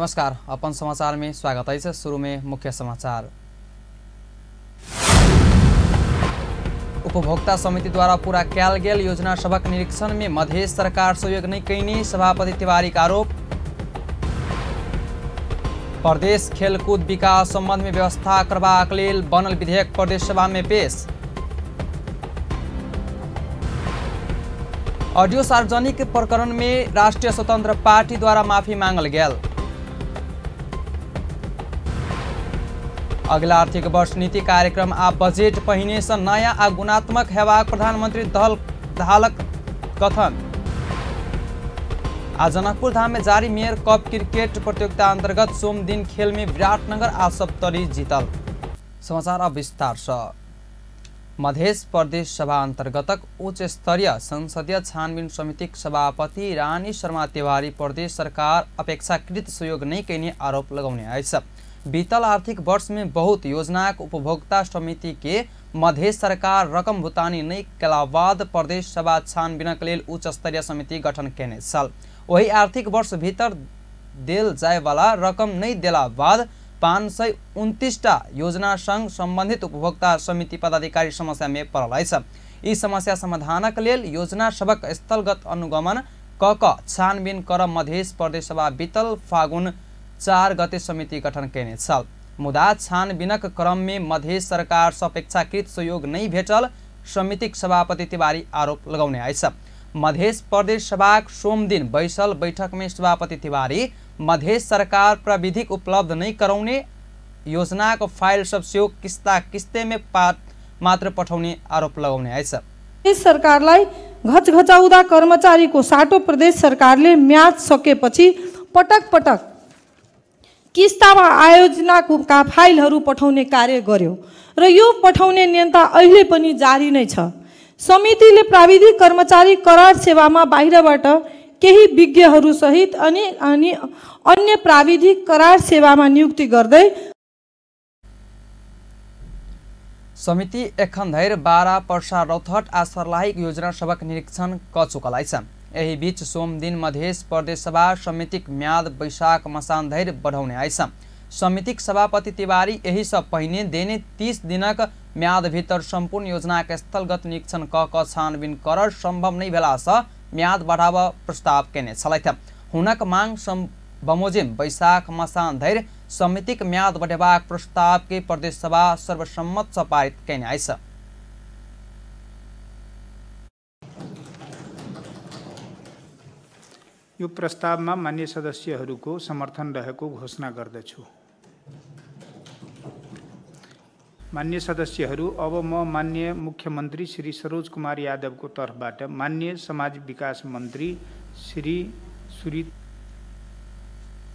नमस्कार, अपन समाचार में स्वागत है। शुरू में मुख्य समाचार। उपभोक्ता समिति द्वारा पूरा कैल गेल योजना सबक निरीक्षण में मध्य सरकार सहयोग नहीं कैनी, सभापति तिवारी का आरोप। प्रदेश खेलकूद विकास संबंध में व्यवस्था करबाक लेल बनल विधेयक प्रदेश सभा में पेश। ऑडियो सार्वजनिक प्रकरण में राष्ट्रीय स्वतंत्र पार्टी द्वारा माफी मांगल गेल। अगला आर्थिक वर्ष नीति कार्यक्रम आ बजेट पहिने से नया आ गुणात्मक हेबाक प्रधानमंत्री दहालक कथन। आज जनकपुर धाम में जारी मेयर कप क्रिकेट प्रतियोगिता अंतर्गत सोम दिन खेल में विराटनगर आ सप्तरी जीतल। समाचार अब विस्तार से। मध्य प्रदेश सभा अंतर्गत उच्च स्तरीय संसदीय छानबीन समिति सभापति रानी शर्मा तिवारी प्रदेश सरकार अपेक्षाकृत सहयोग नहीं करने आरोप लगाउने आएछ। बीतल आर्थिक वर्ष में बहुत योजना उपभोक्ता समिति के मध्य सरकार रकम भुगतानी नहीं केला बाद प्रदेश सभा छानबीनक लेल उच्च स्तरीय समिति गठन केने छल। वही आर्थिक वर्ष भीतर देल जाए वाला रकम नहीं देला बाद 529टा योजना संग संबंधित उपभोक्ता समिति पदाधिकारी समस्या में पड़ल छ। ई समस्या समाधानक लेल योजना सबक स्थलगत अनुगमन क छानबीन कर मध्य प्रदेश सभा बीतल फागुन 4 गते समिति गठन केने छल। मुदा छानबीनक क्रम में मध्य सरकार अपेक्षाकृत सहयोग नहीं भेटल समितिक सभापति तिवारी आरोप लगाउने आएछ। मध्य प्रदेश सभा सोम दिन बैसल बैठक में सभापति तिवारी मध्य सरकार प्राविधिक उपलब्ध नहीं कराउने, योजना को फाइल सब सेहो किस्ता किस्ते में मात्र पठाउने आरोप लगाउने आएछ। सरकारलाई घचघचाउँदा कर्मचारीको साटो प्रदेश सरकारले म्याद सकेपछि पटक पटक किस्तामा आयोजनाका फाइलहरू पठाउने कार्य गर्यो र यो पठाउने नियन्त्रण अहिले पनि जारी नै छ। समितिले प्राविधिक कर्मचारी करार सेवामा बाहिरबाट केही विज्ञहरू सहित अनि अन्य प्राविधिक करार सेवामा नियुक्ति गर्दै समिति एखन धरि 12 पर्सा रौतहट आ सर्लाही योजना सबक निरीक्षण क चुकल छ। यही बीच सोम दिन मध्य प्रदेश सभा समितिक म्याद वैशाख मसान धरि बढ़ाउने आएछ। समितिक सभापति तिवारी यही सब पहिने देने 30 दिनक म्याद भीतर संपूर्ण योजना के स्थलगत निरीक्षण क छानबीन कर संभव नहीं भेला से म्याद बढ़ाव प्रस्ताव केने छलैथ। हुनक मांग बमोजिम वैशाख मसान धरि समितिक म्याद बढ़ेबाक प्रस्ताव के प्रदेश सभा सर्वसम्मत से पारित केने आएछ। यो प्रस्तावमा मान्य सदस्यहरूको समर्थन रहेको घोषणा गर्दछु। मान्य सदस्यहरू, अब म मान्य मुख्यमन्त्री श्री सरोज कुमार यादवको तर्फबाट मान्य समाज विकास मन्त्री श्री सुरी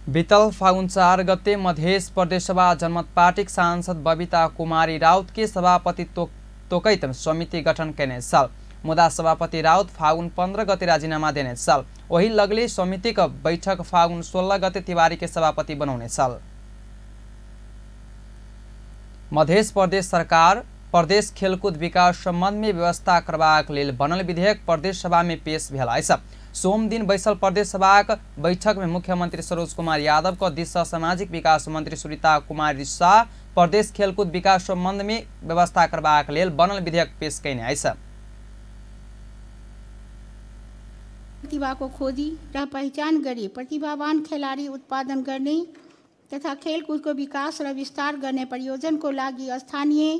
बीतल फागुन 4 गते मध्य प्रदेश सभा जनमत पार्टी सांसद बबिता कुमारी राउत के सभापति तोकैत समिति गठन केने छल। मुदा सभापति राउत फागुन 15 गते राजीनामा देने छल। वही लगले समिति का बैठक फागुन 16 गते तिवारी के सभापति बनाउने छल। मध्य प्रदेश सरकार प्रदेश खेलकूद विकास संबंध में व्यवस्था करबाक लेल बनल विधेयक प्रदेश सभा में पेश भेल अछि। सोम दिन बैसल प्रदेश सभा बैठक में मुख्यमंत्री सरोज कुमार यादव को दिशा सामाजिक विकास मंत्री सुरीता कुमारी शाह प्रदेश खेलकूद विकास संबंध में व्यवस्था करबाक लेल बनल विधेयक पेश कैने अछि। प्रतिभा को खोजी र पहचान गरी प्रतिभावान खिलाड़ी उत्पादन गर्ने तथा खेलकूद को विकास र विस्तार गर्ने परियोजना को लागि स्थानीय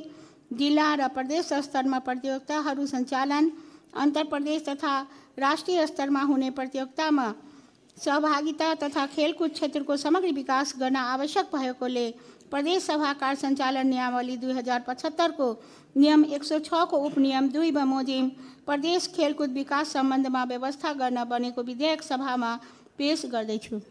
जिला र प्रदेश स्तरमा प्रतियोगिताहरू सञ्चालन, अन्तर प्रदेश तथा राष्ट्रिय स्तरमा हुने प्रतियोगितामा सहभागिता तथा खेलकूद क्षेत्र को समग्र विकास गर्न आवश्यक भएकोले प्रदेश सभा कार्य सञ्चालन नियमावली 2075 को नियम 106 को उपनियम 2 बमोजिम प्रदेश खेलकूद विकास सम्बन्धमा व्यवस्था गर्न बनेको विधेयक सभामा पेश गर्दैछु।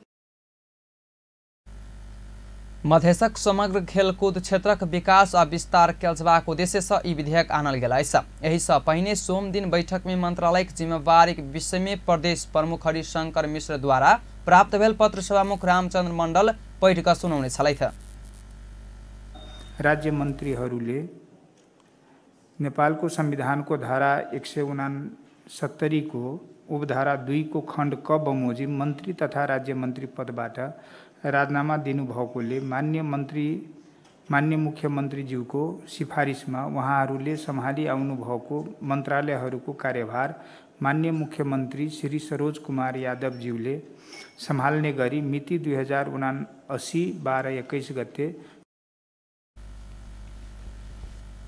मधेसक समग्र खेलकूद क्षेत्रक विकास आ विस्तार केलजबाक उद्देश्य से ई विधेयक आनल गेल अछि। यही से पहिने सोम दिन बैठक में मंत्रालयिक जिम्मेवारी विषय में प्रदेश प्रमुख हरिशंकर मिश्र द्वारा प्राप्त भेल पत्र सभामुख रामचंद्र मण्डल पढि क सुनाउने छलैथ। राज्य मन्त्रीहरूले नेपालको संविधानको धारा 169 को उपधारा 2 को खण्ड क बमोजिम मन्त्री तथा राज्य मन्त्री पदबाट राजनामा दिनुभएकोले मान्य मुख्यमन्त्रीज्यूको सिफारिसमा उहाँहरूले सम्हाली आउनुभएको मन्त्रालयहरूको कार्यभार मान्य मुख्यमन्त्री श्री सरोज कुमार यादवज्यूले सम्हाल्ने गरी मिति 2079/12/21 गते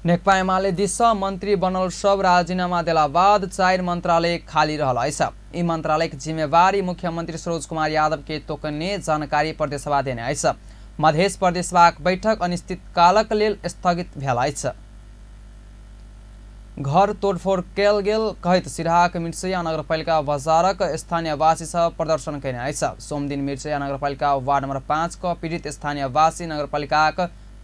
नेकपा एमाले दिशा मन्त्री बनल सब राजीनामा देला बाद 4 मन्त्रालय खाली रहल ऐसा यी मन्त्रालयको जिम्मेवारी मुख्यमन्त्री सरोज कुमार यादव के तोकने जानकारी प्रदेशसभा देने ऐसा मध्य प्रदेशसभा बैठक अनिश्चितकालक लेल स्थगित भेल ऐसा घर तोडफोड कैल गेल कहत सिराहाक मिर्चया नगरपालिका बजारक स्थानीयवासी सब प्रदर्शन कैने ऐसा सोमदिन मिर्चया नगरपालिका वार्ड नम्बर 5 को पीडित स्थानीयवासी नगरपालिकाक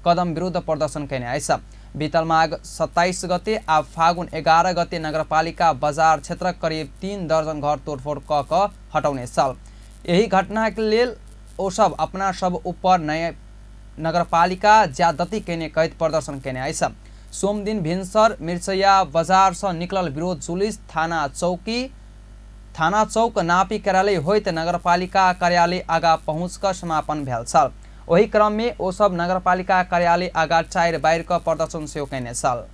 कदम विरुद्ध प्रदर्शन कैने ऐसा बीतल माघ 27 गते आ फागुन 11 गते नगरपालिका बजार क्षेत्र करिब 3 दर्जन घर तोडफोड क हटाउने साल यही घटना के लेल ओ सब अपना सब ऊपर नया नगरपालिका ज्यादती कैने कैद प्रदर्शन कैने ऐसा सोमदिन भिनसर मिर्चया बजार से निकलल विरोध जुलूस थाना चौक नापी कार्यालय होइत नगरपालिका कार्यालय आगा पहुँचकर समापन भेल छल वही क्रम में ओ सब नगरपालिका कार्यालय आगा 4 बाहिर का प्रदर्शन सेहो कैने छल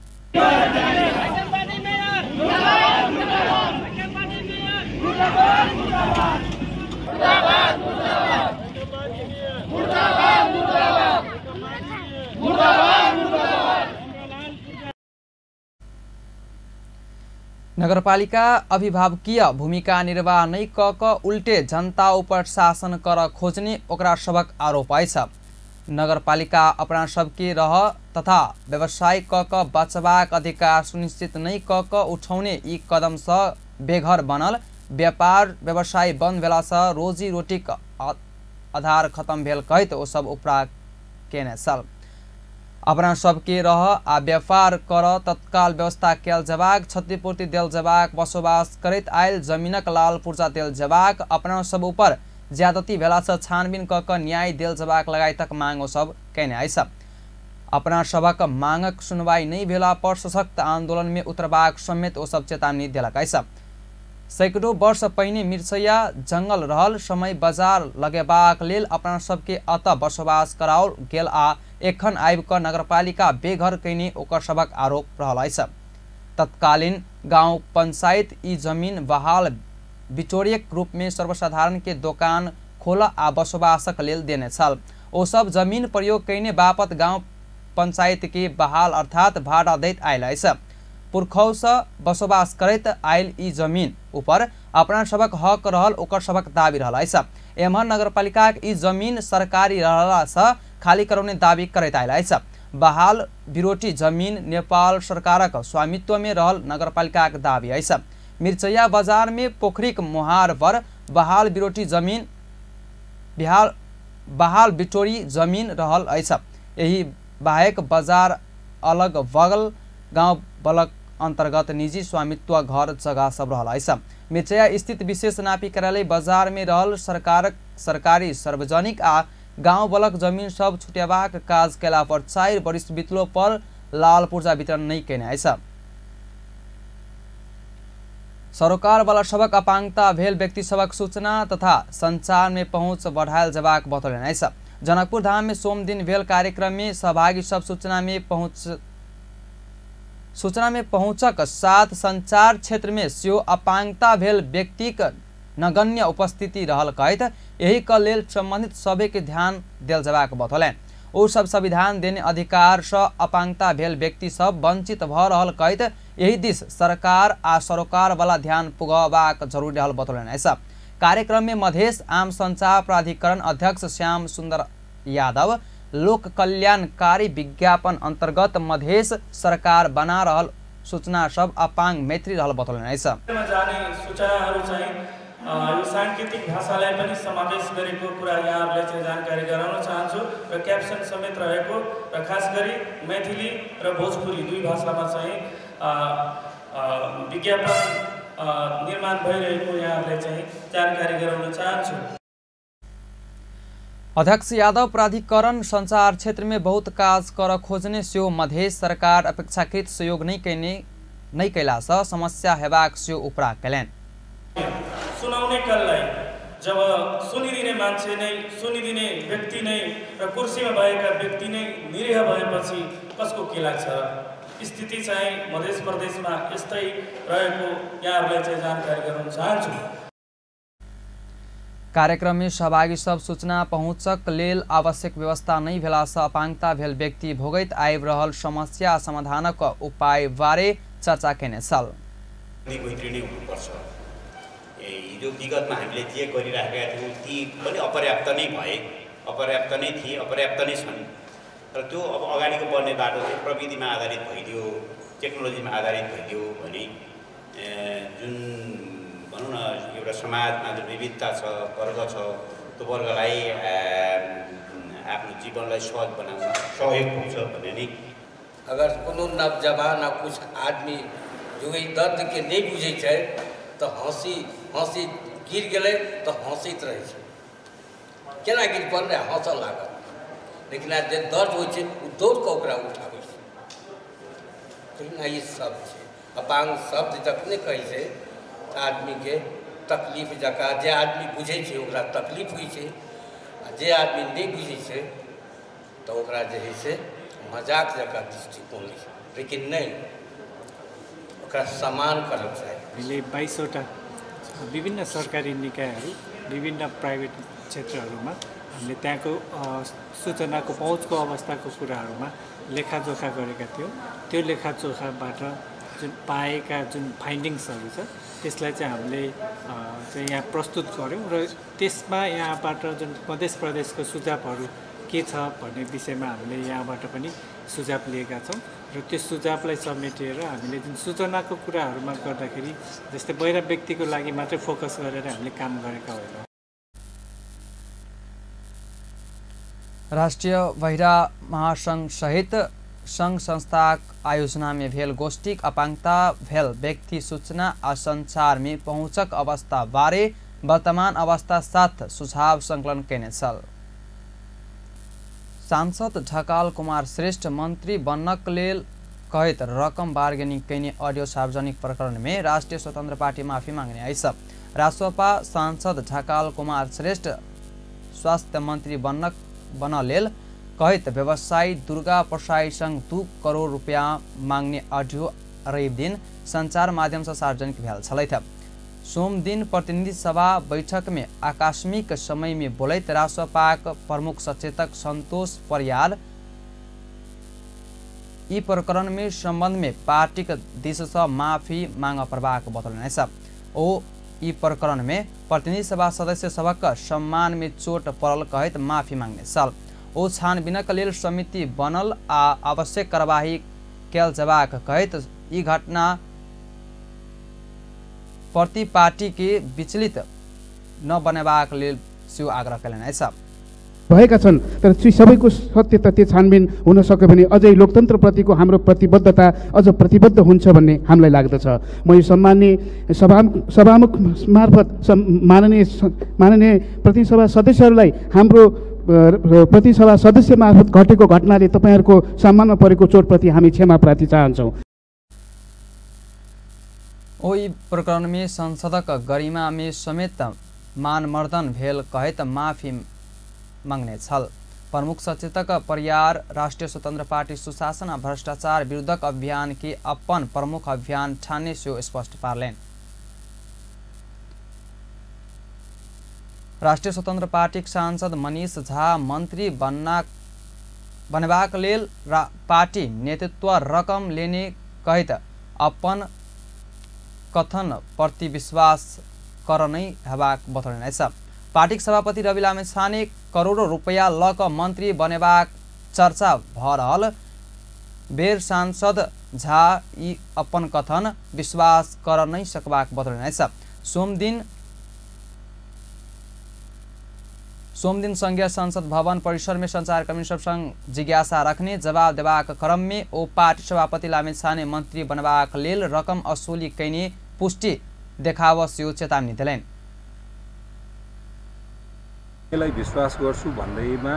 नगरपालिका अभिभावकीय भूमिका निर्वाह नै क उल्टे जनता ऊपर शासन कर खोजने ओकरा सबक आरोप आइछ नगरपालिका अपना सबके रह तथा व्यवसाय क बचबाक अधिकार सुनिश्चित नै क उठाउने यी कदम स बेघर बनल व्यापार व्यवसाय बंद भेला स रोजी रोटी आधार खत्म भेल कहत ओ सब उपरा केने साल अपना सबके रह आ व्यापार कर तत्काल व्यवस्था कैल जबाक क्षतिपूर्ति देल जबाक बसोबास करैत आयल जमीनक लाल पूर्जा देल जबाक अपना सब ऊपर ज्यादती भेला से छानबीन क न्याय देल जबाक लगायतक मांग सब कैने आइछ अपना सबक मांगक सुनवाई नहीं भेला पर सशक्त आंदोलन में उतरबाक समेत ओ सब चेतावनी देलक आइछ सैकड़ों वर्ष पहिने मिर्चया जंगल रहल समय बाजार लगेबाक लेल अपना सबके अत बसोबास कराओल गेल आ एखन आबि क नगरपालिका बेघर कैने ओकर सबक आरोप रहल अछि तत्कालीन गांव पंचायत ई जमीन बहाल बिचौलियक रूप में सर्वसाधारण के दुकान खोला आ बसोबासक लेल देने छल ओ सब जमीन प्रयोग कैने बापत गांव पंचायत के बहाल अर्थात भाड़ा दैत आयल अछि पुरखौ से बसोबास करैत आयल ई जमीन ऊपर अपना सबक हक रहल ओकर सबक दाबी रहल अछि एम्हर नगरपालिका ई जमीन सरकारी रहला से खाली कराउने दाबी करैत आयल अछि बहाल बिरोटी जमीन नेपाल सरकारक स्वामित्व में रहल नगरपालिका दाबी अछि मिर्चया बाजार में पोखरीक मुहार पर बहाल बिरोटी जमीन बहाल बिटोरी जमीन रहल अछि यही बाहेक बाजार अलग बगल गांव बलक अंतर्गत निजी स्वामित्व घर जगह सब रहल अछि मिर्चया स्थित विशेष नापी कार्यालय बाजार में रहल सरकारी सार्वजनिक आ गांव बलक जमीन सब छुटेबाक काज केला पर 4 वर्ष बितलो पर लाल पूर्जा वितरण नहीं कैने अछि सरोकार वाला सबक अपांगता भेल व्यक्ति सबक सूचना तथा संचार में पहुंच बढ़ायल जबाक बतौलन अछि जनकपुर धाम में सोम दिन भेल कार्यक्रम में सहभागी सब सूचना में पहुंचक साथ संचार क्षेत्र में सेहो अपांगता भेल व्यक्तिक नगण्य उपस्थिति रहल कहत यही क लेल संबंधित सभे के ध्यान देल जबाक बतौलन ओ सब संविधान देने अधिकार स अपांगता भेल व्यक्ति सब वंचित भ रहल कहत यही दिस सरकार आ सरोकार वाला ध्यान पुगबाक जरूरी रहल बतौलन ऐसा कार्यक्रम में मधेश आम संचार प्राधिकरण अध्यक्ष श्याम सुंदर यादव लोक कल्याणकारी विज्ञापन अंतर्गत मधेश सरकार बना रहल सूचना सब अपांग मैत्री रहल बतौलन ऐसा यो सांकेतिक भाषालाई पनि समावेश गरेको कुरा यहाँहरुले चाहिँ जानकारी गराउन चाहन्छु र क्याप्सन समेत रहेको र खास गरी मैथिली र भोजपुरी दुई भाषामा चाहिँ विज्ञापन निर्माण भइरहेको यहाँहरुले चाहिँ जानकारी गराउन चाहन्छु अध्यक्ष यादव प्राधिकरण संचार क्षेत्र में बहुत काज कर खोजने सेहो मधेश सरकार अपेक्षाकृत सहयोग नहीं कैला स समस्या हेबाक सेहो उपरा कैलन सुनाउने कललाई जब सुनिदिने मान्छे नै, सुनिदिने व्यक्ति नै र कुर्सीमा भएका व्यक्ति नै निरीह भएपछि कसको के लाग्छ? स्थिति चाहिँ मध्य प्रदेशमा यस्तै रहेको यहाँहरूलाई चाहिँ जानकारी गराउन चाहन्छु। कार्यक्रम में सहभागी सब सूचना पहुँचक लेल आवश्यक व्यवस्था नहीं भेला से अपाङ्गता भेल व्यक्ति भोगैत आबि रहल समस्या समाधानक उपाय बारे चर्चा केने छल। हिजो विगतमा हामीले जे गरिराखेका थियौँ ती पनि अपर्याप्त नै भए, अपर्याप्त नै थिए, अपर्याप्त नै छन्। र त्यो अब अगाडिको बढ्ने बाटो चाहिँ प्रविधिमा आधारित भइदियो, टेक्नोलोजीमा आधारित भइदियो भने जुन भनौँ न एउटा समाजमा जुन विविधता छ, वर्ग छ, त्यो वर्गलाई आफ्नो जीवनलाई सहज बनाउन सहयोग पुग्छ भने नि। अगर कोनो नवजवान आ कुछ आदमी जो ई दर्द के नहीं बुझे छै तो हंसी गिर गए तो हंसित रहे छै, केना गिर पड़ले हंसल लागत, लेकिन आज जे दर्द हो छै उ दौड़ के ओकरा उठाबै छै। लेकिन ई सब छै अपांग शब्द जखने कहै छै आदमी के तकलीफ जका, जे आदमी बुझे छै ओकरा तकलीफ होइ छै, आ जे आदमी नहीं बुझे छै तो ओकरा जे है से मजाक जका दृष्टिकोण है, लेकिन नहीं ओकरा सम्मान करक चाहिए। हामीले 22वटा विभिन्न सरकारी निकायहरू, विभिन्न प्राइभेट क्षेत्रहरूमा हामीले त्यहाँको सूचनाको पहुँचको अवस्थाको कुराहरूमा लेखाजोखा गरेका थियौँ। त्यो लेखाजोखाबाट जुन पाएका जुन फाइन्डिङ्सहरू छ त्यसलाई चाहिँ हामीले चाहिँ यहाँ प्रस्तुत गऱ्यौँ र त्यसमा यहाँबाट जुन मध्य प्रदेशको सुझावहरू के छ भन्ने विषयमा हामीले यहाँबाट पनि सुझाव लिएका छौँ र त्यो सुझावलाई समेटेर हामीले जुन सूचनाको कुराहरूमा गर्दाखेरि जस्तै बाहिर व्यक्तिको लागि मात्रै फोकस गरेर हामीले काम गरेका होइनौँ। राष्ट्रिय बहिरा महासंघ सहित संघ संस्था आयोजना में भेल गोष्ठी अपाङ्गता भेल व्यक्ति सूचना आ संचार में पहुँचक अवस्था बारे वर्तमान अवस्था साथ सुझाव संकलन केने छल। सांसद ढकाल कुमार श्रेष्ठ मंत्री बन्नक लेल कहत रकम बार्गेनिंग कैने ऑडियो सार्वजनिक प्रकरण में राष्ट्रीय स्वतंत्र पार्टी माफी मांगने आई सब। रासोपा सांसद ढकाल कुमार श्रेष्ठ स्वास्थ्य मंत्री बन्न लेल कहत व्यवसायी दुर्गा प्रसाई संघ 2 करोड़ रुपया मांगने ऑडियो रवि दिन संचार माध्यम से सार्वजनिक भेल छलैथ। सोम दिन प्रतिनिधि सभा बैठक में आकस्मिक समय में बोलत रासपाक प्रमुख सचेतक संतोष परियार ई प्रकरण में संबंध में पार्टी दिश से माफी मांग प्रभाग बतौलन छ। ओ ई प्रकरण में प्रतिनिधि सभा सदस्य सबक सम्मान में चोट पड़ल कहत माफी मांगने साल। ओ छानबीनक लेल समिति बनल आ आवश्यक कार्यवाही कैल जबाक कहत ई घटना प्रति पार्टी के विचलित न बनेबाक लेल सिउ आग्रह कयलनि छ। भएका छन् तर सबैको सत्य तथ्य छानबिन हुन सक्यो भने अझै लोकतन्त्रप्रतिको हाम्रो प्रतिबद्धता अझ प्रतिबद्ध हुन्छ भन्ने हामीलाई लाग्दछ। म यो सम्माननीय सभामुख मार्फत माननीय प्रतिनिधि सभा सदस्यहरूलाई हाम्रो प्रतिनिधि सभा सदस्य मार्फत घटेको घटनाले तपाईहरुको सम्मानमा परेको चोटप्रति हामी क्षमा प्रार्थी चाहन्छौँ। ओई प्रकरण में संसदक गरिमा में समेत मानमर्दन भेल कहत माफी मांगने छल। प्रमुख सचेतक परियार राष्ट्रीय स्वतंत्र पार्टी सुशासन और भ्रष्टाचार विरुद्धक अभियान के अपन प्रमुख अभियान ठाने से स्पष्ट पारलेन। राष्ट्रीय स्वतंत्र पार्टी सांसद मनीष झा मंत्री बनेबाक लेल पार्टी नेतृत्व रकम लेने कहत अपन कथन प्रति विश्वास करनै हेबाक बतौलन छ। पार्टी सभापति रवि लामिछाने करोड़ों रुपया लक मंत्री बनेबाक चर्चा भ रहल बेर सांसद झा ई अपन कथन विश्वास कर नै सकबाक बतौलन छ। सोम दिन संघीय संसद भवन परिसर में संचारकर्मी सब संग जिज्ञासा रखने जवाब देबाक क्रम में ओ पार्टी सभापति लामिछाने मंत्री बनबाक लेल रकम असुली कैने पुष्टि देखावस यो चेतावनी दिलेन। मलाई विश्वास गर्छु भन्दैमा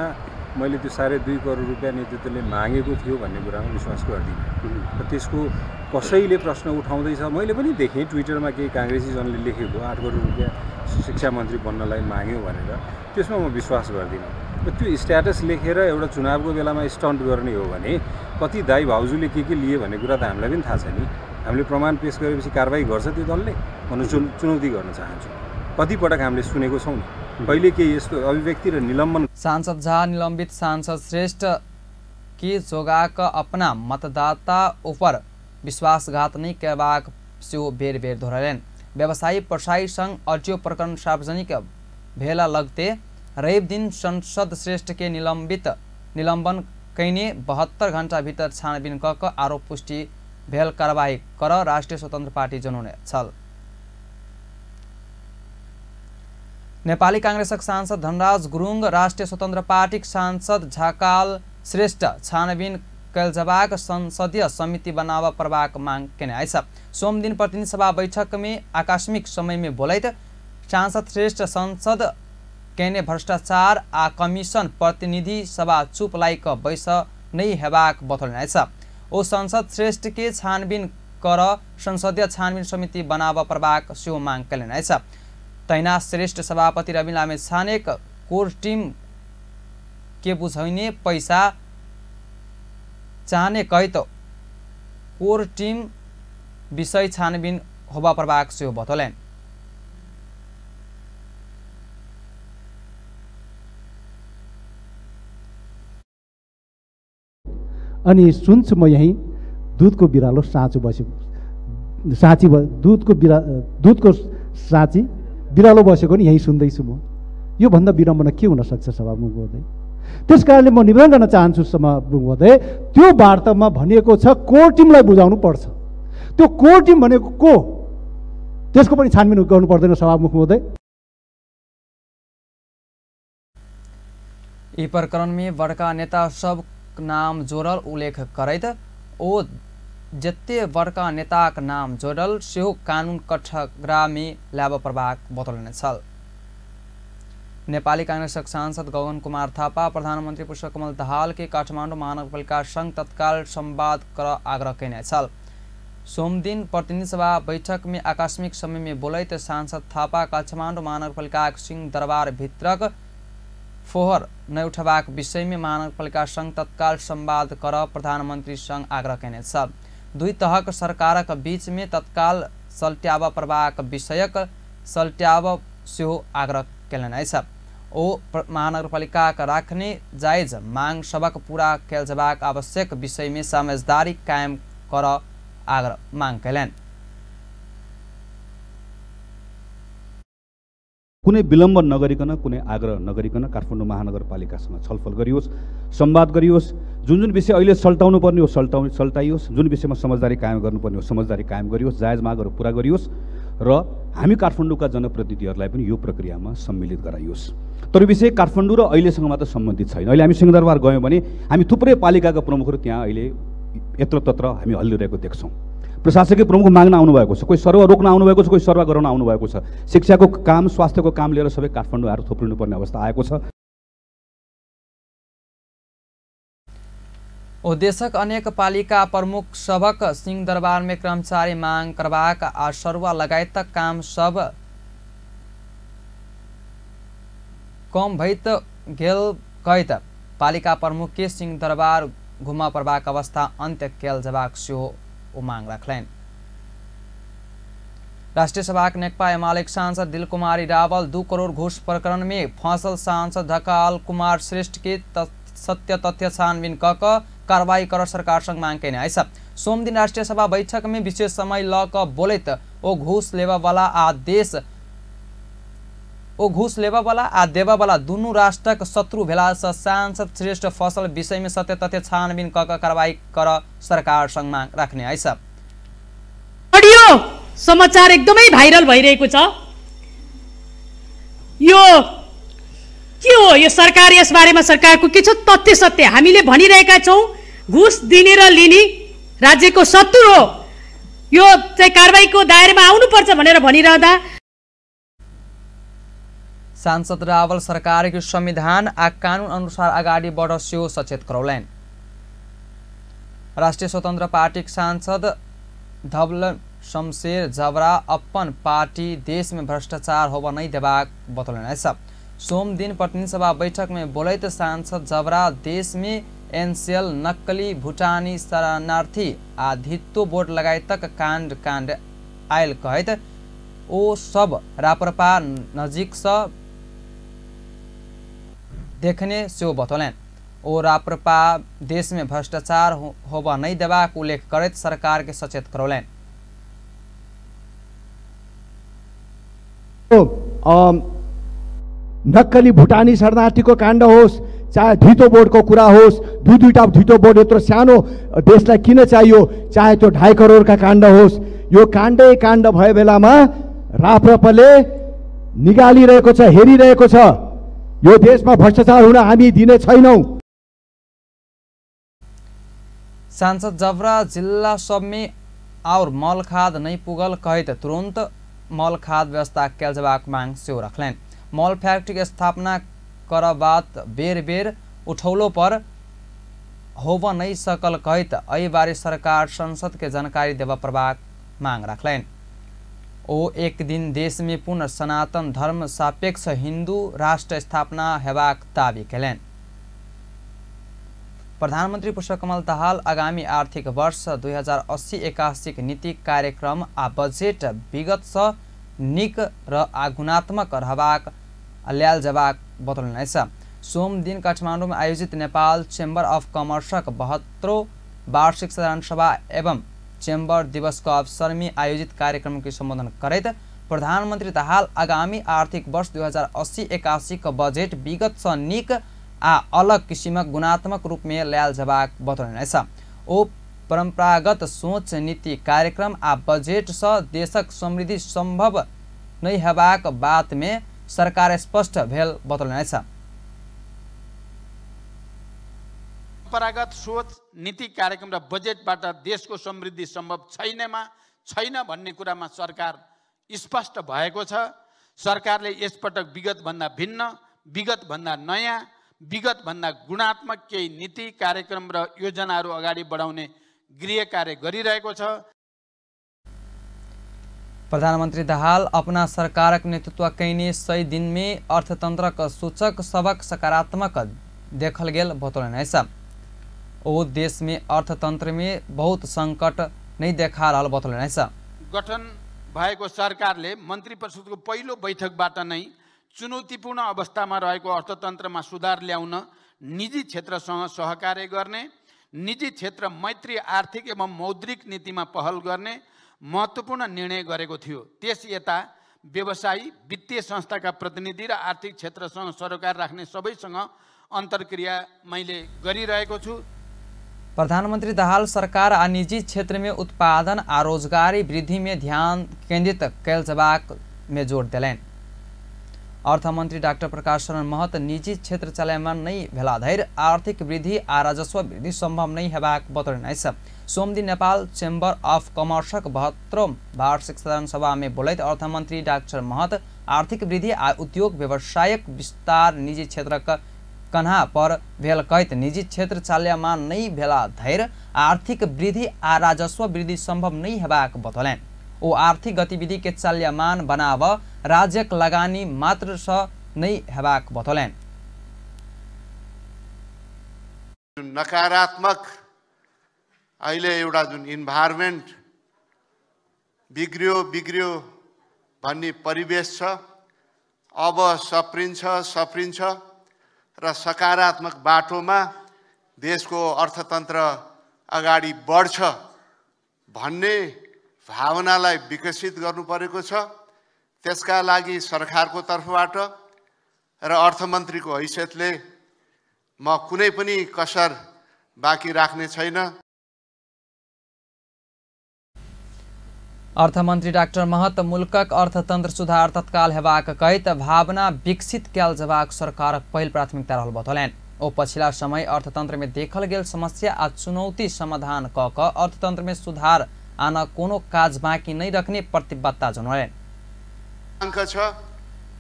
मैले त्यो 2.5 करोड रुपैयाँ नेतृत्वले मागेको थियो भन्ने कुरामा विश्वास गर्दिनँ। त्यसको कसैले प्रश्न उठाउँदैछ, मैले पनि देखेँ ट्विटरमा केही कांग्रेसी जनले लेखेको 8 करोड रुपैयाँ शिक्षा मन्त्री बन्नलाई माग्यो भनेर त्यसमा म विश्वास गर्दिनँ। त्यो स्ट्याटस लेखेर एउटा चुनावको बेलामा स्टन्ट गर्ने हो भने कति दाइ भाउजूले के लिए भन्ने कुरा त हामीलाई पनि थाहा छ नि। हामीले प्रमाण पेश गरेपछि कारबाही गर्छ त्यो दलले भन्नु चुनौती गर्न चाहन्छु। कतिपटक हामीले सुनेको छौँ नि, कहिले के यस्तो अभिव्यक्ति र निलम्बन। सांसद झा निलंबित सांसद श्रेष्ठ की जोगाक अपना मतदाता ऊपर विश्वासघात नहीं करबाक सेहो बेर बेर दोहरालेन। व्यवसायी प्रसाई संघ ऑडियो प्रकरण सार्वजनिक भेला लगते रवि दिन संसद श्रेष्ठ के निलंबन कैने 72 घंटा भीतर छानबीन क आरोप पुष्टि भेल कार्रवाई कर राष्ट्रिय स्वतन्त्र पार्टी जनाउने छल। नेपाली कांग्रेसक सांसद धनराज गुरुङ राष्ट्रिय स्वतन्त्र पार्टी सांसद झाकाल श्रेष्ठ छानबीन कैलजबाक संसदीय समिति बनावा प्रवाक मांग केने आइस। सोम दिन प्रतिनिधि सभा बैठक में आकस्मिक समय में बोलैत सांसद श्रेष्ठ संसद केने भ्रष्टाचार आ कमिशन प्रतिनिधि सभा चुप लाइक बैस नहीं हेबाक बतौलन आइस। ओ संसद श्रेष्ठ के छानबीन कर संसदीय छानबीन समिति बनावा प्रवाक सेहो मांग केलन आइस। तैना श्रेष्ठ सभापति रवि लामेछानेक कोर टीम के बुझैने पैसा चाहने कही तो कोर टीम विषय छानबीन होबा प्रवाक सेहो बतौलेन। अनि सुन्छु म यही दुधको बिरालो साँचो बसेको साँची दुधको साँची बिरालो बसेको नि यही सुन्दैछु म। यो भन्दा विडम्बना के हुन सक्छ सभामुख महोदय? त्यसकारणले म निवेदन गर्न चाहन्छु सभामुख महोदय, त्यो वार्तामा भनिएको छ कोर टिमलाई बुझाउनु पर्छ। त्यो कोर टिम भनेको को, त्यसको पनि छानबिन गर्नु पर्दैन सभामुख महोदय? यी प्रकरण में बड़का नेता सब नाम जोड़ल उल्लेख करैत ओ जत्ते बड़का नेताक नाम जोड़ल सेहो कानून कठघरा में ल्याब प्रभाग बतौलन छल। नेपाली कांग्रेसक सांसद गगन कुमार थापा प्रधानमंत्री पुष्पकमल दाहाल के काठमाडौँ महानगरपालिका संघ तत्काल संवाद कर आग्रह कैने छल। सोम दिन प्रतिनिधि सभा बैठक में आकस्मिक समय में बोलैत सांसद थापा काठमाडौँ महानगरपालिका सिंह दरबार भित्रक फोहर न उठबाक विषय में महानगरपालिका संघ तत्काल संवाद कर प्रधानमंत्री संघ आग्रह कैने छ। दुई तहक सरकारक बीच में तत्काल सल्ट्याव प्रवाहक विषयक सल्ट्याव सेहो आग्रह कैलन आइस। ओ महानगरपालिका राख्ने जायज मांग सबक पूरा कैल जबाक आवश्यक विषय में समझदारी कायम कर आग्रह मांग कैलन। कुनै विलम्ब नगरिकन कुनै आग्रह नगरिकन काठमाडौँ महानगरपालिकासँग छलफल गरियोस्, संवाद गरियोस्। जुन विषय अहिले सल्टाउनु पर्ने हो सल्टाइयोस्, जुन विषयमा समझदारी कायम गर्नुपर्ने हो समझदारी कायम गरियोस्, जायज मागहरू पूरा गरियोस् र हामी काठमाडौँका जनप्रतिनिधिहरूलाई पनि यो प्रक्रियामा सम्मिलित गराइयोस्। तर विषय काठमाडौँ र अहिलेसँग मात्र सम्बन्धित छैन। अहिले हामी सिंहदरबार गयौँ भने हामी थुप्रै पालिकाका प्रमुखहरू त्यहाँ अहिले यत्रतत्र हामी हल्लिरहेको देख्छौँ। प्रशासकीय प्रमुख माग्न आउनुभएको छ, कोही सरुवा रोक्न आउनुभएको छ, कोही सरुवा गराउन आउनुभएको छ। शिक्षाको काम स्वास्थ्यको काम लिएर सबै काठमाडौँ आएर थोप्रिनुपर्ने अवस्था आएको छ। उद्देश्यक अनेक पालिका प्रमुख सबक सिंहदरबार में कर्मचारी मांग करबाक आ सरुवा लगायत काम सब कम भइत गेल कहत पालिका प्रमुख के सिंहदरबार घुमा प्रवाक अवस्था अंत्य कैल जबाक सेहो मांग रखलेन। राष्ट्रीय सभा नेकपा एमालेक सांसद दिलकुमारी रावल 2 करोड़ घूस प्रकरण में फंसल सांसद ढकाल कुमार श्रेष्ठ के सत्य तथ्य छानबीन क कार्रवाई कर सरकार संग मांग कैने आइस। सोम दिन राष्ट्रीय सभा बैठक में विशेष समय ल क बोलैत ओ घूस लेवा वाला आ देवा वाला दुनू राष्ट्रक शत्रु भेला से सांसद श्रेष्ठ फसल विषय में सत्य तथ्य छानबीन क कार्रवाई कर सरकार संग मांग राख्ने आइस। ऑडियो समाचार एकदमै भाइरल भइरहेको छ। यो के हो? यो सरकार, यस बारेमा सरकारको के छ तथ्य सत्य? हामीले भनिरहेका छौं घुस दिने र लिने राज्यको शत्रु हो, यो चाहिँ कारबाहीको दायरामा आउनुपर्छ भनेर भनिरहँदा सांसद रावल सरकार के संविधान आ कानून अनुसार अगाडि बढ़ सेहो सचेत करौलैन। राष्ट्रिय स्वतन्त्र पार्टी सांसद शमशेर जबरा अपन पार्टी देश में भ्रष्टाचार होबा नहीं देबाक बतौलन। सोम दिन प्रतिनिधि सभा बैठक में बोलैत सांसद जबरा देश में एनसीएल नक्कली भूटानी शरणार्थी आ धित्तो बोर्ड लगायतक काण्ड आयल कहैत ओ सब राप्रपा नजिक से देखने से बतौलन। ओ राप्रपा देश में भ्रष्टाचार होबा नहीं देबाक उल्लेख करैत सरकार के सचेत करौलन। नक्कली भुटानी शरणार्थीको काण्ड होस् चाहे धितो बोर्डको कुरा होस्, दुईटा धितो बोर्ड यत्रो सानो देशलाई किन चाहियो, चाहे त्यो 2.5 करोडका काण्ड होस्, यो काण्डै काण्ड भए बेलामा राप्रपाले निगालिरहेको छ, हेरिरहेको छ। यो देशमा भ्रष्टाचार हुन हामी दिने छैनौं। सांसद जबरा जिल्ला सब में और मल खाद नहीं पुगल कहत तुरंत मल खाद व्यवस्था कैल जबाक मांग से रखलें। मल फैक्ट्री की स्थापना कर बात बेर बेर उठौलो पर होब नहीं सकल कहत एहि बारे सरकार संसद के जानकारी देवा प्रभाग मांग रखलें। ओ एक दिन देश में पुनः सनातन धर्म सापेक्ष हिंदू राष्ट्र स्थापना हेबाक दावी कलें। प्रधानमंत्री पुष्पकमल दाहाल आगामी आर्थिक वर्ष 2080-81 नीति कार्यक्रम आ बजेट विगत से निक र गुणात्मक रहबाक ल्याल जबाक बतौलन। सोम दिन काठमाडौँ में आयोजित नेपाल चेम्बर अफ कमर्सक 72 वार्षिक साधारण सभा एवं चेम्बर दिवस को अवसर में आयोजित कार्यक्रम के संबोधन करैत प्रधानमंत्री दाहाल आगामी आर्थिक वर्ष 2080-81 का बजेट विगत से निक आ अलग किसिमक गुणात्मक रूप में ल्याल जबाक बतौलन। ओ परंपरागत सोच नीति कार्यक्रम आ बजेट से देशक समृद्धि संभव नहीं हेबाक बात में सरकार स्पष्ट भेल बतौलन। परंपरागत सोच नीति कार्यक्रम र बजेटबाट देशको समृद्धि सम्भव छैन भन्ने कुरामा सरकार स्पष्ट भएको छ। सरकारले यसपटक विगत भन्दा भिन्न, विगत भन्दा नयाँ, विगत भन्दा गुणात्मक केही नीति कार्यक्रम र योजनाहरू अगाडि बढाउने गृह कार्य गरिरहेको छ। प्रधानमंत्री दाहाल अपना सरकार के नेतृत्व कैने 100 दिन में अर्थतंत्र का सूचक सबक सकारात्मक देखल गेल बतौलन। ओ देश में अर्थतंत्र में बहुत संकट नहीं देखा रहा बतौलन। गठन भएको सरकारले मन्त्री परिषदको पहिलो बैठकबाट नै चुनौतीपूर्ण अवस्थामा रहेको अर्थतन्त्रमा सुधार ल्याउन निजी क्षेत्रसँग सहकार्य गर्ने, निजी क्षेत्र मैत्री आर्थिक एवं मौद्रिक नीतिमा पहल गर्ने महत्त्वपूर्ण निर्णय गरेको थियो। त्यस यता व्यवसायी, वित्तीय संस्थाका प्रतिनिधि र आर्थिक क्षेत्रसँग सरोकार राख्ने सबैसँग अन्तर्क्रिया मैले गरिरहेको छु। प्रधानमंत्री दाहाल सरकार आ निजी क्षेत्र में उत्पादन आ रोजगारी वृद्धि में ध्यान केंद्रित कैल जबाक में जोड़ दिलें। अर्थमंत्री डाक्टर प्रकाश शरण महत निजी क्षेत्र चलायमान नहीं भेला धैर आर्थिक वृद्धि आ राजस्व वृद्धि संभव नहीं हेबाक बतौलन। सोम दिन नेपाल चेम्बर अफ कमर्सक 72 वार्षिक साधारण सभा में बोलैत अर्थमंत्री डाक्टर महत आर्थिक वृद्धि आ उद्योग व्यवसायक विस्तार निजी क्षेत्र कन्हा पर भेल कहत निजी क्षेत्र चाल्यमान नहीं भेला धैर आर्थिक वृद्धि आ राजस्व वृद्धि संभव नहीं हेबाक बतौलन। ओ आर्थिक गतिविधि के चाल्यमान बनाव राज्यक लगानी मात्र से नहीं हेबाक बतौलन। नकारात्मक अहिले एउटा जुन इन्भाइरोमेन्ट बिग्रियो भन्ने परिवेश छ, अब सप्रिन्छ र सकारात्मक बाटोमा देशको अर्थतन्त्र अगाडि बढ्छ भन्ने भावनालाई विकसित गर्नु परेको छ। त्यसका लागि सरकारको तर्फबाट र अर्थमन्त्रीको हैसियतले म कुनै पनि कसर बाँकी राख्ने छैन। अर्थमंत्री डाक्टर महत मुल्कक अर्थतंत्र सुधार तत्काल हेबाक कहत भावना विकसित कैल जबाक सरकारक पहिल प्राथमिकता रहल बतौलन। ओ पछिला समय अर्थतंत्र में देखल गेल समस्या आ चुनौती समाधान क अर्थतंत्र में सुधार आना कोनो काज बाँकी नहीं रखने प्रतिबद्धता जनाउन्। अंक छ,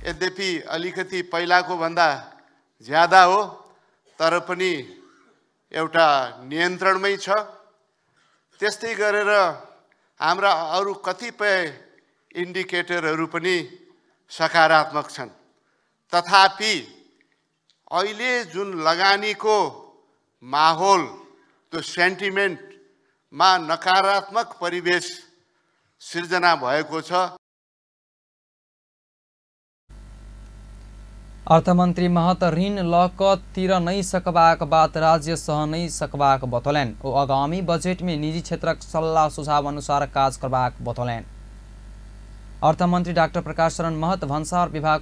यद्यपि अलिकति पहिलाको भन्दा ज्यादा हो तर पनि एउटा नियन्त्रणमै छ। त्यस्तै गरेर हाम्रा अरू कतिपय इन्डिकेटरहरू पनि सकारात्मक छन्। तथापि अहिले जुन लगानीको माहौल, त्यो सेन्टिमेन्टमा नकारात्मक परिवेश सिर्जना भएको छ। अर्थमन्त्री महत ऋण लक तिर नहीं सकबाक बात राज्य सह नहीं सकबाक बतौलन। ओ आगामी बजेट में निजी क्षेत्रक सल्लाह सुझाव अनुसार काज करबाक बतौलन। अर्थमन्त्री डाक्टर प्रकाश शरण महत भन्सार विभाग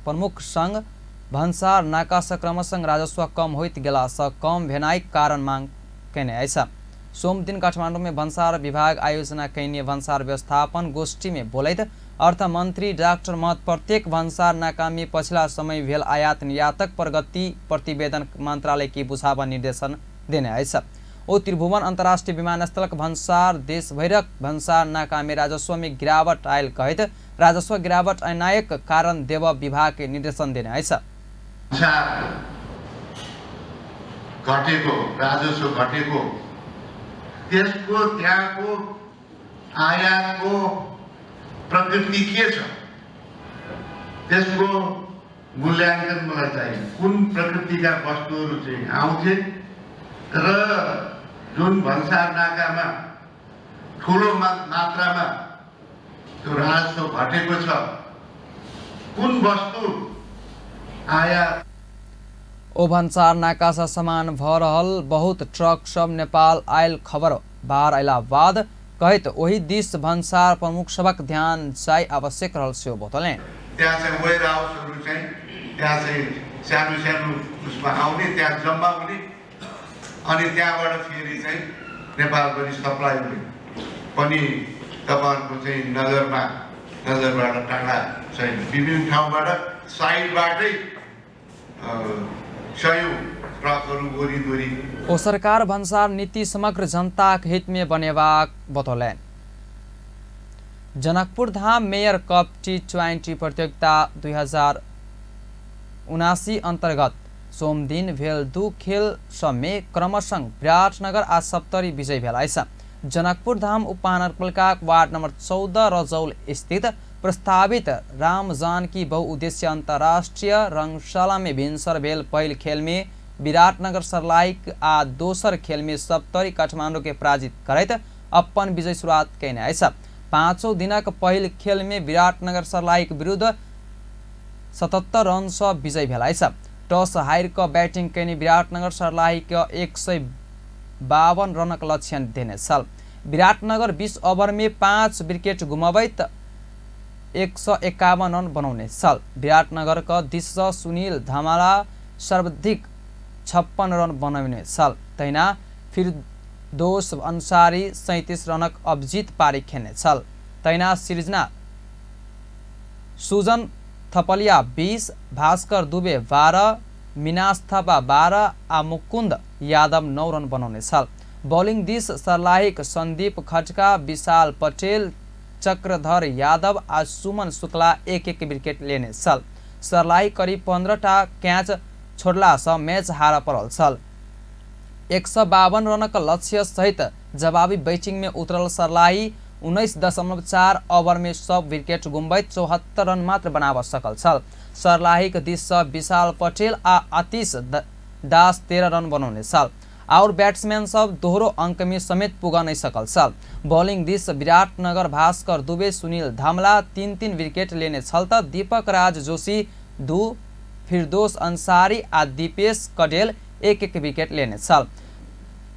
प्रमुख संघ भन्सार नाका स क्रमशः राजस्व कम होइत गेला स कम भेनाइक कारण मांग कैने ऐसा। सोम दिन काठमाडौँ में भन्सार विभाग आयोजना कैने भन्सार व्यवस्थापन गोष्ठी में बोलैत अर्थमन्त्री डाक्टर महत प्रत्येक भन्सार नाका में पछिला समय भेल आयात निर्यातक प्रगति प्रतिवेदन मंत्रालय की बुझावा निर्देशन देने ऐसा। ओ त्रिभुवन अंतर्राष्ट्रीय विमानस्थल भन्सार देश भैरक भन्सार नाका में राजस्व में गिरावट आयल कहित राजस्व गिरावट अनायक कारण देव विभाग के निर्देशन देने ऐसा। घटेको राजस्व घटेको त्यसको त्यहाँको आयातको प्रकृति के छ त्यसको मूल्याङ्कन मलाई चाहियो। कुन प्रकृतिका वस्तुहरू चाहिँ आउँथे र जुन भन्सार नाकामा ठुलो मात्रामा त्यो राजस्व घटेको छ कुन वस्तु आयात। ओ भन्सार नाका से सामान भ रहल बहुत ट्रक सब नेपाल आयल खबर बाहर अयला बाद कहित वही दिस भन्सार प्रमुख सबक ध्यान चाहिँ आवश्यक रहल से बतौले। त्यहाँ चाहिँ वेयर हाउसहरू चाहिँ त्यहाँ चाहिँ सानो सानो उसमा आउने त्यहाँ जम्मा हुने अनि त्यहाँबाट फेरि चाहिँ नेपालभरि सप्लाई हुने पनि तपाईहरुको चाहिँ नजरबाट टाढा चाहिँ विभिन्न ठाउँबाट साइडबाटै ओ सरकार भन्सार नीति समग्र जनता के हित में बनेवाक बतौलन। Janakpur Dham mayor cup T20 प्रतियोगिता 2079 अंतर्गत सोम दिन भेल 2 खेल सब में क्रमशः विराटनगर आ सप्तरी विजय भेल ऐसा। जनकपुर धाम उपमहानगरपालिका वार्ड नंबर 14 रजौल स्थित प्रस्तावित राम जानकी बहुउद्देश्य अंतर्राष्ट्रीय रंगशाला में भिनसर भेल पहिल खेल में विराटनगर सर्लाहिक आ दोसर खेल में सप्तरी काठमाडौँ के पराजित करैत अपन विजय शुरुआत कैने ऐसा। 5 दिनक पहिल खेल में विराटनगर सर्लाहिक विरुद्ध 77 रन से विजय भेल ऐसा। टॉस हार क बैटिंग कैने विराटनगर सर्लाहिक 152 रनक लक्ष्य देने साल। विराटनगर 20 ओवर में 5 विकेट गुमावैत 151 रन बनाउने साल। विराटनगर का दिश सुनील धमाला सर्वाधिक 56 रन बनाउने साल। तैना फिरदोस अंसारी 37 रनक अभिजित पारी खेल्ने साल। तैना सृजना सुजन थपलिया 20, भास्कर दुबे 12, मिनास थापा 12 आ मुकुंद यादव 9 रन बनाउने साल। बॉलिंग दिस सर्लाहिक संदीप खटका, विशाल पटेल, चक्रधर यादव आ सुमन शुक्ला 1-1 विकेट लेने साल। सर्लाही करीब 15टा कैच छोड़ला से मैच हार पड़ल साल। 152 रनक लक्ष्य सहित जवाबी बैटिंग में उतरल सर्लाही 19.4 ओवर में सब विकेट गुम्बैत 74 रन मात्र बनाव सकल साल। सर्लाही के दिश विशाल पटेल आ आतिश दास 13 रन बनाउने साल। और बैट्समैन सब दोहरो अंक में समेत पुगा नहीं सकल साल। Bowling this Biratnagar Bhaskar Dubey, Sunil Dhamala 3-3 wicket लेने छल त दीपक राज जोशी 2, फिरदोस अंसारी आ दीपेश कडेल 1-1 विकेट लेने साल।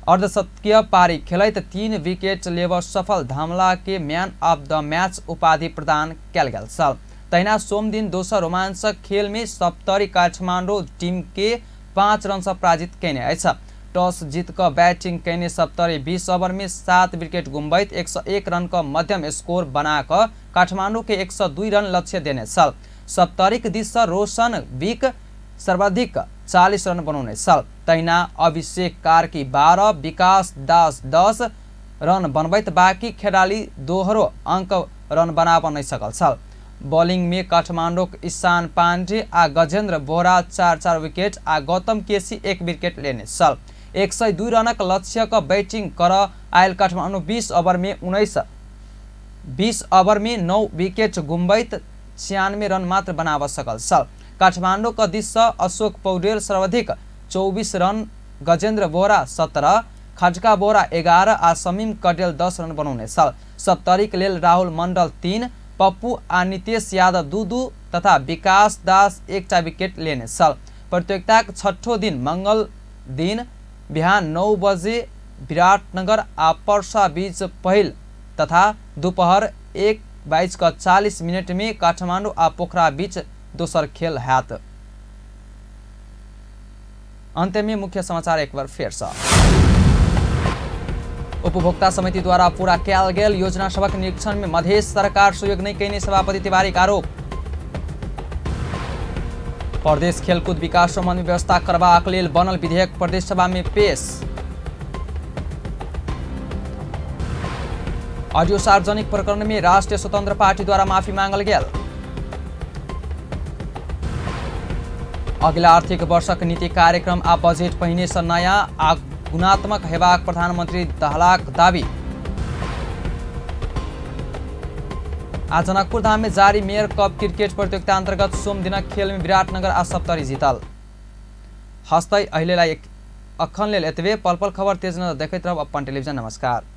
अर्धशतकीय पारी खेलैत 3 विकेट लेव सफल धामला के मैन ऑफ द मैच उपाधि प्रदान कैल गेल साल। तैना सोम दिन दोसर रोमांचक खेल में सप्तरी काठमाडौँ टीम के 5 रन से पराजित कैने ऐसा। टॉस जीत कर बैटिंग कैने सप्तरी 20 ओवर में 7 विकेट गुम्बैत 101 रन का मध्यम स्कोर बनाकर काठमाडौँ के 102 रन लक्ष्य देने साल। सप्तरी के दिश रोशन विक सर्वाधिक 40 रन बनाउने साल। तैना अभिषेक कार्की 12, विकास दास 10 रन बनबैत बाकी खेलाड़ी दोहरो अंक रन बनाव नहीं सकल साल। बॉलिंग में काठमाडौँ ईशान पांडे आ गजेंद्र बोहरा 4-4 विकेट आ गौतम केसी 1 विकेट लेने साल। 102 रनक लक्ष्य का बैटिंग कर आयल काठमाडौँ 20 ओवर में 19 20 ओवर में 9 विकेट गुम्बैत 96 रन मात्र बनाव सकल छल। काठमाडौँ का दिशा अशोक पौडेल सर्वाधिक 24 रन, गजेन्द्र बोहरा 17, खड्का बोहरा 11 आ समीम कटेल 10 रन बनाउने छल। सप्तरीक लेल राहुल मण्डल 3, पप्पू आ नितेश यादव 2-2 तथा विकास दास 1टा विकेट लेने छल। प्रतियोगिताको छठौं दिन मंगल दिन बिहान 9 बजे विराटनगर आ पर्सा बीच पहिल तथा दोपहर 1:40 में काठमाडौँ आ पोखरा बीच दोसर खेल हैत। अंत में मुख्य समाचार एक बार फिर से। उपभोक्ता समिति द्वारा पूरा किया गेल योजना सबक निरीक्षण में मध्य सरकार सहयोग नहीं कैने सभापति तिवारी का आरोप। प्रदेश खेलकूद विकास सम्बन्ध में व्यवस्था करबाक लेल बनल विधेयक प्रदेश सभा में पेश। ऑडियो सार्वजनिक प्रकरण में राष्ट्रीय स्वतंत्र पार्टी द्वारा माफी मांगल गेल। अगिला आर्थिक वर्षक नीति कार्यक्रम आ बजेट पहिने से नया आ गुणात्मक हेबाक प्रधानमंत्री दहलाक दावी। आज जनकपुर धाम में जारी मेयर कप क्रिकेट प्रतियोगिता अंतर्गत सोम दिनक खेल में विराटनगर आ सप्तरी जितल। हस्तै अहिलेलाई अखन लेल एतबे। पल पल खबर तेज नजर देखैत रहब अपन टेलिभिजन। नमस्कार।